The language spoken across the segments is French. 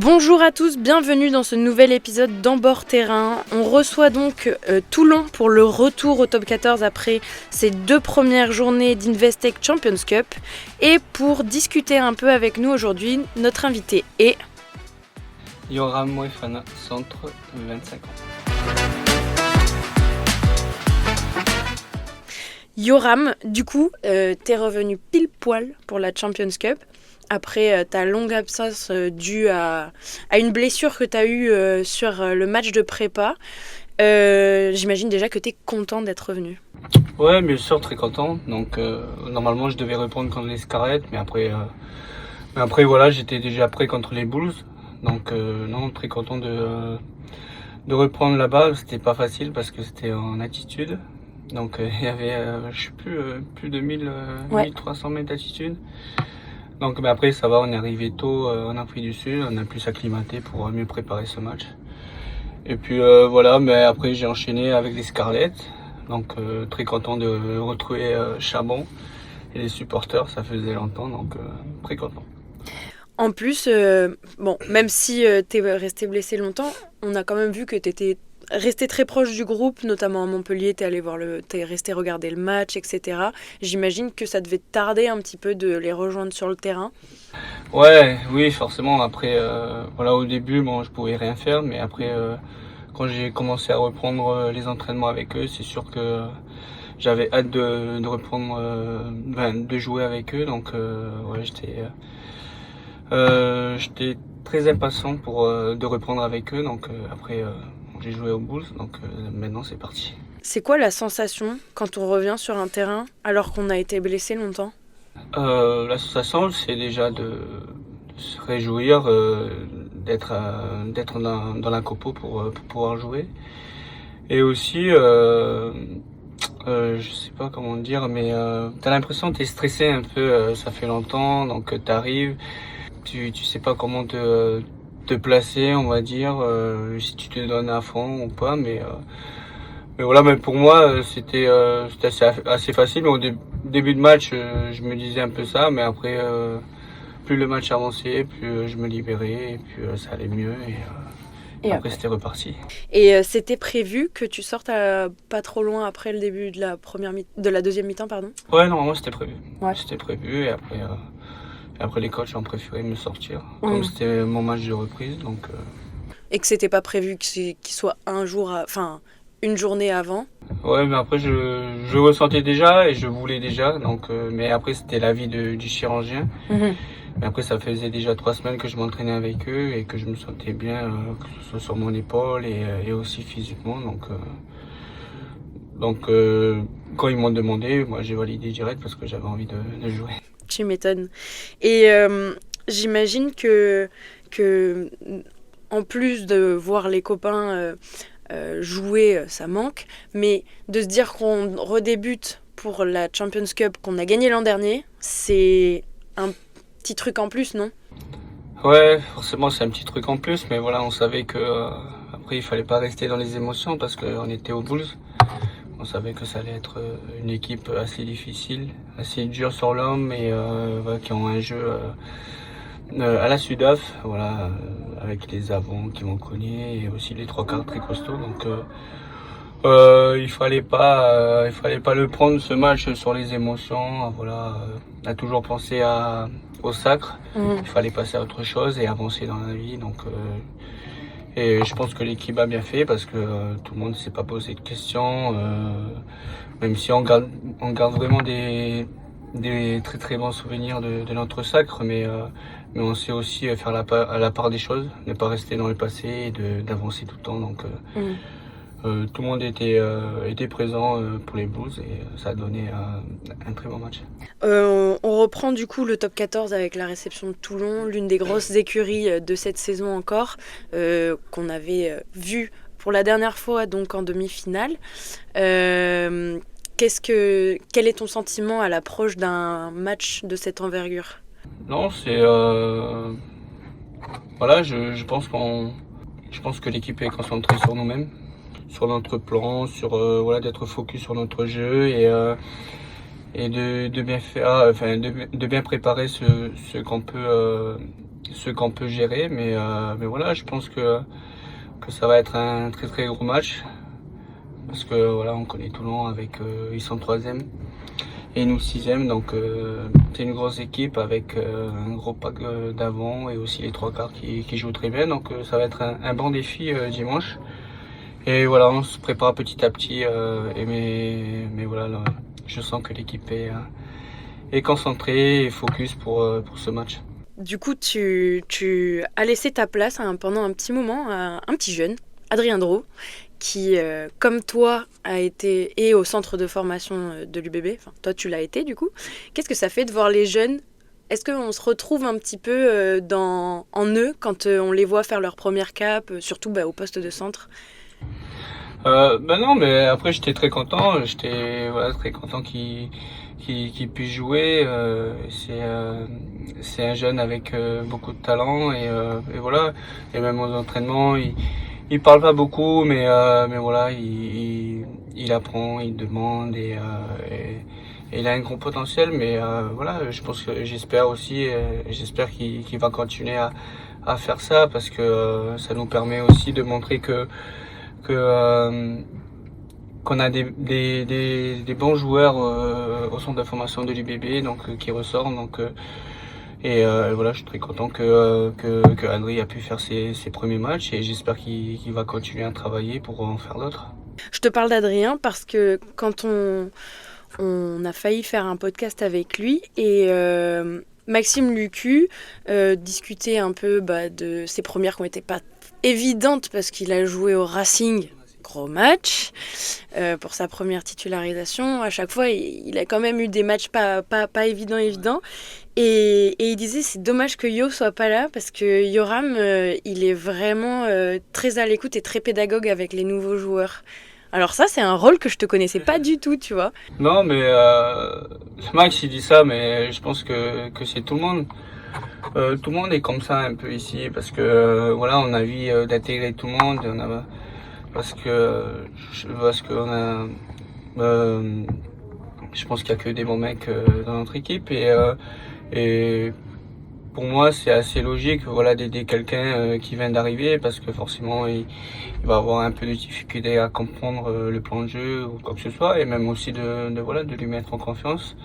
Bonjour à tous, bienvenue dans ce nouvel épisode d'Embord Terrain. On reçoit donc Toulon pour le retour au top 14 après ces 2 premières journées d'Investec Champions Cup. Et pour discuter un peu avec nous aujourd'hui, notre invité est Yoram Moefana, centre, 25 ans. Yoram. Du coup, t'es revenu pile poil pour la Champions Cup. Après ta longue absence due à une blessure que tu as eue sur le match de prépa, j'imagine déjà que tu es content d'être revenu. Ouais, bien sûr, très content. Donc, normalement, je devais reprendre contre les Scarlett, mais après voilà, j'étais déjà prêt contre les Bulls. Donc, non, très content de reprendre là-bas. C'était pas facile parce que c'était en altitude. Donc, il y avait, je sais plus de 1300 mètres d'altitude. Donc après ça va, on est arrivé tôt en Afrique du Sud, on a pu s'acclimater pour mieux préparer ce match. Et puis voilà, mais après j'ai enchaîné avec les Scarlett, donc très content de retrouver Chabon et les supporters, ça faisait longtemps, donc très content. En plus, même si t'es resté blessé longtemps, on a quand même vu que t'étais resté très proche du groupe, notamment à Montpellier, t'es resté regarder le match, etc. J'imagine que ça devait tarder un petit peu de les rejoindre sur le terrain. Ouais, oui, forcément. Après, voilà, au début, bon, je pouvais rien faire, mais après, quand j'ai commencé à reprendre les entraînements avec eux, c'est sûr que j'avais hâte de reprendre, de jouer avec eux. Donc, ouais, j'étais très impatient de reprendre avec eux. Donc, après. J'ai joué aux Bulls, donc maintenant c'est parti. C'est quoi la sensation quand on revient sur un terrain alors qu'on a été blessé longtemps ? La sensation, c'est déjà de se réjouir d'être dans la compo pour pouvoir jouer. Et aussi, je sais pas comment dire, mais t'as l'impression que t'es stressé un peu, ça fait longtemps, donc t'arrives, tu sais pas comment te placer, on va dire, si tu te donnes à fond ou pas, mais voilà, mais pour moi c'était assez facile. Au début de match, je me disais un peu ça, mais après plus le match avançait, plus je me libérais, et plus ça allait mieux, et après c'était reparti. Et c'était prévu que tu sortes pas trop loin après le début de la deuxième mi-temps, pardon ? Ouais, normalement c'était prévu. Ouais. C'était prévu, et après les coachs ont préféré me sortir, comme c'était mon match de reprise, donc. Et que c'était pas prévu qu'il soit une journée avant. Ouais, mais après je ressentais déjà et je voulais déjà, donc mais après c'était l'avis du chirurgien. Mais après ça faisait déjà 3 semaines que je m'entraînais avec eux et que je me sentais bien, que ce soit sur mon épaule et aussi physiquement, donc quand ils m'ont demandé, moi j'ai validé direct parce que j'avais envie de jouer. Tu m'étonnes. Et j'imagine que en plus de voir les copains jouer, ça manque, mais de se dire qu'on redébute pour la Champions Cup qu'on a gagné l'an dernier, c'est un petit truc en plus, non ? Ouais, forcément c'est un petit truc en plus, mais voilà, on savait que après il fallait pas rester dans les émotions parce qu'on était aux Bulls. On savait que ça allait être une équipe assez difficile, assez dure sur l'homme et qui ont un jeu à la Sudaf, voilà, avec les avants qui m'ont cogné et aussi les 3/4 très costauds. Donc il fallait pas le prendre ce match sur les émotions. Voilà, on a toujours pensé au sacre. Il fallait passer à autre chose et avancer dans la vie. Donc et je pense que l'équipe a bien fait parce que tout le monde ne s'est pas posé de questions, même si on garde vraiment des très très bons souvenirs de notre sacre, mais on sait aussi faire la part des choses, ne pas rester dans le passé et d'avancer tout le temps. Donc tout le monde était présent pour les Bulls et ça a donné un très bon match. On reprend du coup le top 14 avec la réception de Toulon, l'une des grosses écuries de cette saison encore, qu'on avait vue pour la dernière fois donc en demi-finale. Quel est ton sentiment à l'approche d'un match de cette envergure ? Non, c'est voilà, je pense que l'équipe est concentrée sur nous-mêmes, sur notre plan, sur voilà, d'être focus sur notre jeu et de bien faire, de bien préparer ce qu'on peut ce qu'on peut gérer. Mais voilà, je pense que ça va être un très très gros match. Parce que voilà, on connaît Toulon avec ils sont 3e et nous 6e, donc c'est une grosse équipe avec un gros pack d'avant et aussi les 3 quarts qui jouent très bien. Donc ça va être un bon défi dimanche. Et voilà, on se prépare petit à petit. Mais voilà, là, je sens que l'équipe est concentrée et focus pour ce match. Du coup, tu as laissé ta place pendant un petit moment à un petit jeune, Adrien Drot, qui, comme toi, est au centre de formation de l'UBB. Enfin, toi, tu l'as été, du coup. Qu'est-ce que ça fait de voir les jeunes? Est-ce qu'on se retrouve un petit peu en eux quand on les voit faire leur première cape, surtout au poste de centre? Non, mais après j'étais très content. J'étais voilà, très content qu'il puisse jouer. C'est un jeune avec beaucoup de talent et voilà. Et même aux entraînements, il parle pas beaucoup, mais voilà, il apprend, il demande et il a un gros potentiel. Mais voilà, je pense que j'espère aussi, j'espère qu'il va continuer à faire ça parce que ça nous permet aussi de montrer qu'on a des bons joueurs au centre de formation de l'UBB donc qui ressortent voilà, je suis très content que Adrien a pu faire ses premiers matchs et j'espère qu'il va continuer à travailler pour en faire d'autres. Je te parle d'Adrien parce que quand on a failli faire un podcast avec lui et Maxime Lucu discutait un peu de ses premières qui n'étaient pas évidentes parce qu'il a joué au Racing, gros match, pour sa première titularisation. À chaque fois, il a quand même eu des matchs pas évidents. Et il disait c'est dommage que Yo soit pas là parce que Yoram, il est vraiment très à l'écoute et très pédagogue avec les nouveaux joueurs. Alors ça, c'est un rôle que je te connaissais pas du tout, tu vois. Non, mais Max il dit ça, mais je pense que c'est tout le monde. Tout le monde est comme ça un peu ici parce que voilà, on a envie d'intégrer tout le monde. Parce qu'on a, je pense qu'il y a que des bons mecs dans notre équipe et pour moi c'est assez logique voilà d'aider quelqu'un qui vient d'arriver parce que forcément il va avoir un peu de difficulté à comprendre le plan de jeu ou quoi que ce soit et même aussi de lui mettre en confiance.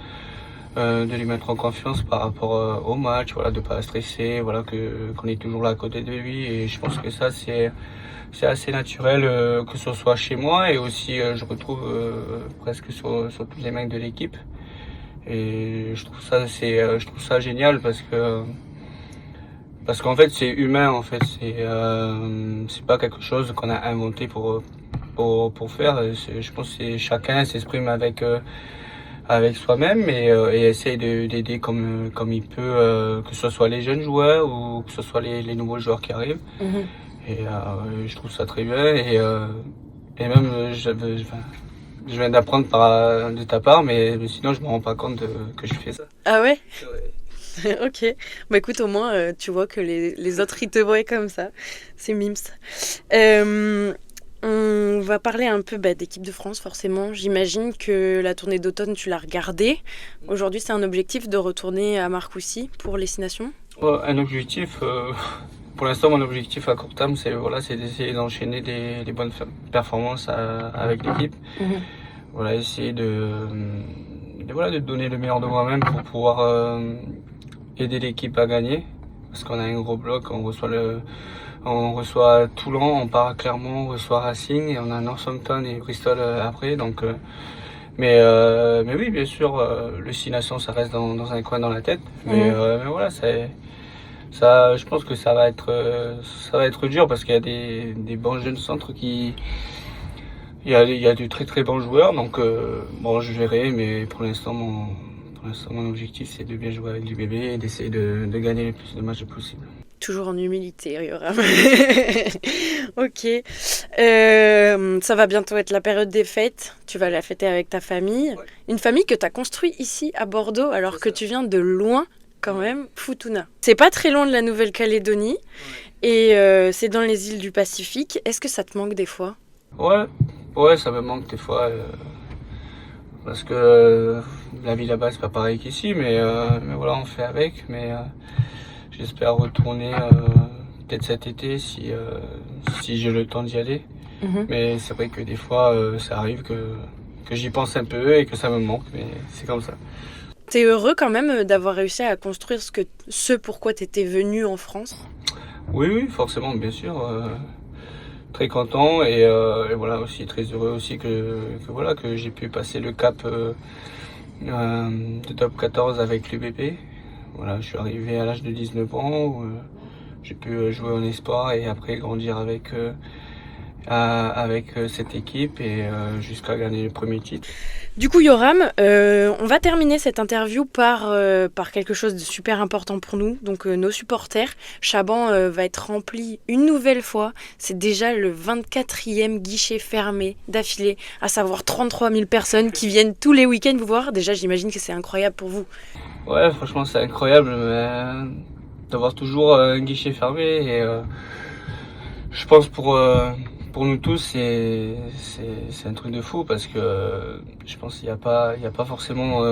Par rapport au match, voilà, de pas stresser, voilà, qu'on est toujours là à côté de lui et je pense que ça c'est assez naturel que ce soit chez moi et aussi je retrouve presque sur tous les mecs de l'équipe et je trouve ça génial parce qu'en fait c'est humain en fait c'est pas quelque chose qu'on a inventé pour faire je pense que chacun s'exprime avec soi-même et essaye d'aider comme il peut que ce soit les jeunes joueurs ou que ce soit les nouveaux joueurs qui arrivent. Et je trouve ça très bien et même je viens d'apprendre de ta part mais sinon je me rends pas compte que je fais ça. Ah ouais? Ouais. Ok. Bah écoute, au moins tu vois que les autres ils te voient comme ça. C'est mims. On va parler un peu d'équipe de France forcément. J'imagine que la tournée d'automne tu l'as regardée. Aujourd'hui c'est un objectif de retourner à Marcoussis pour les 6 Nations? Un objectif pour l'instant, mon objectif à court terme, c'est d'essayer d'enchaîner des bonnes performances avec l'équipe. Voilà, essayer de donner le meilleur de moi-même pour pouvoir aider l'équipe à gagner. Parce qu'on a un gros bloc, on reçoit Toulon, on part à Clermont, on reçoit Racing et on a Northampton et Bristol après. Donc, mais oui, bien sûr, le 6 Nations, ça reste dans un coin dans la tête. Mais voilà, ça, je pense que ça va être dur parce qu'il y a des bons jeunes centres il y a de très très bons joueurs donc bon je verrai mais pour l'instant mon objectif c'est de bien jouer avec l'UBB et d'essayer de gagner le plus de matchs possible. Toujours en humilité, Yoram. Ok. Ça va bientôt être la période des fêtes. Tu vas la fêter avec ta famille. Ouais. Une famille que tu as construite ici à Bordeaux alors que tu viens de loin. Quand même, Futuna. C'est pas très loin de la Nouvelle-Calédonie et c'est dans les îles du Pacifique. Est-ce que ça te manque des fois? Ouais, ça me manque des fois parce que la vie là-bas c'est pas pareil qu'ici, mais voilà on fait avec. Mais J'espère retourner peut-être cet été si j'ai le temps d'y aller. Mais c'est vrai que des fois, ça arrive que j'y pense un peu et que ça me manque, mais c'est comme ça. T'es heureux quand même d'avoir réussi à construire ce pourquoi t'étais venu en France? Oui, oui, forcément, bien sûr. Très content et voilà aussi très heureux aussi voilà que j'ai pu passer le cap de top 14 avec l'UBB. Voilà, je suis arrivé à l'âge de 19 ans où j'ai pu jouer en espoir et après grandir avec cette équipe et jusqu'à gagner le premier titre. Du coup, Yoram, on va terminer cette interview par quelque chose de super important pour nous, donc nos supporters. Chaban va être rempli une nouvelle fois. C'est déjà le 24e guichet fermé d'affilée, à savoir 33 000 personnes qui viennent tous les week-ends vous voir. Déjà, j'imagine que c'est incroyable pour vous. Ouais, franchement, c'est incroyable d'avoir toujours un guichet fermé et je pense pour nous tous, c'est un truc de fou parce que je pense qu'il y a pas forcément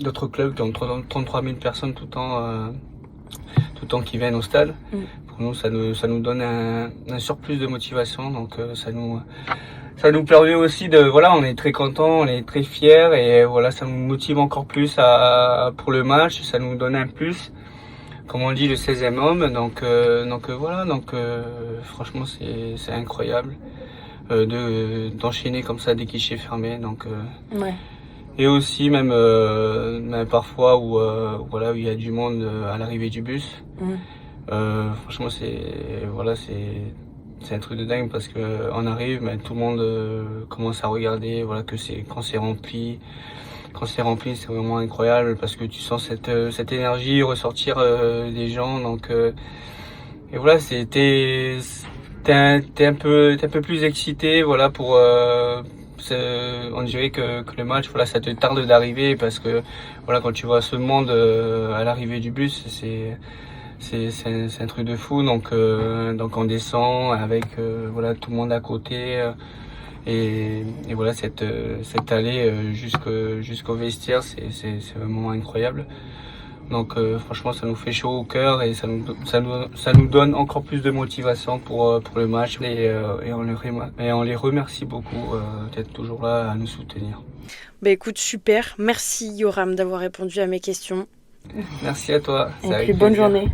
d'autres clubs qui ont 33 000 personnes tout le temps qui viennent au stade. Pour nous, ça nous donne un surplus de motivation, donc ça nous permet aussi voilà, on est très contents, on est très fiers et voilà, ça nous motive encore plus pour le match, ça nous donne un plus. Comme on dit, le 16e homme, donc voilà, franchement c'est incroyable d'enchaîner comme ça des guichets fermés, donc Ouais. et aussi même parfois où voilà où il y a du monde à l'arrivée du bus. Franchement c'est un truc de dingue parce que on arrive, mais tout le monde commence à regarder, voilà que c'est quand c'est rempli. Quand c'est rempli, c'est vraiment incroyable parce que tu sens cette énergie ressortir des gens. Donc, et voilà, t'es un peu plus excité, voilà, on dirait que le match, voilà, ça te tarde d'arriver parce que, voilà, quand tu vois ce monde à l'arrivée du bus, c'est un truc de fou. Donc on descend avec, voilà, tout le monde à côté. Et voilà, cette allée jusqu'au vestiaire, c'est vraiment incroyable. Donc franchement, ça nous fait chaud au cœur et ça nous donne encore plus de motivation pour le match. Et on les remercie beaucoup d'être toujours là à nous soutenir. Bah écoute, super. Merci Yoram d'avoir répondu à mes questions. Merci à toi. Et puis bonne journée.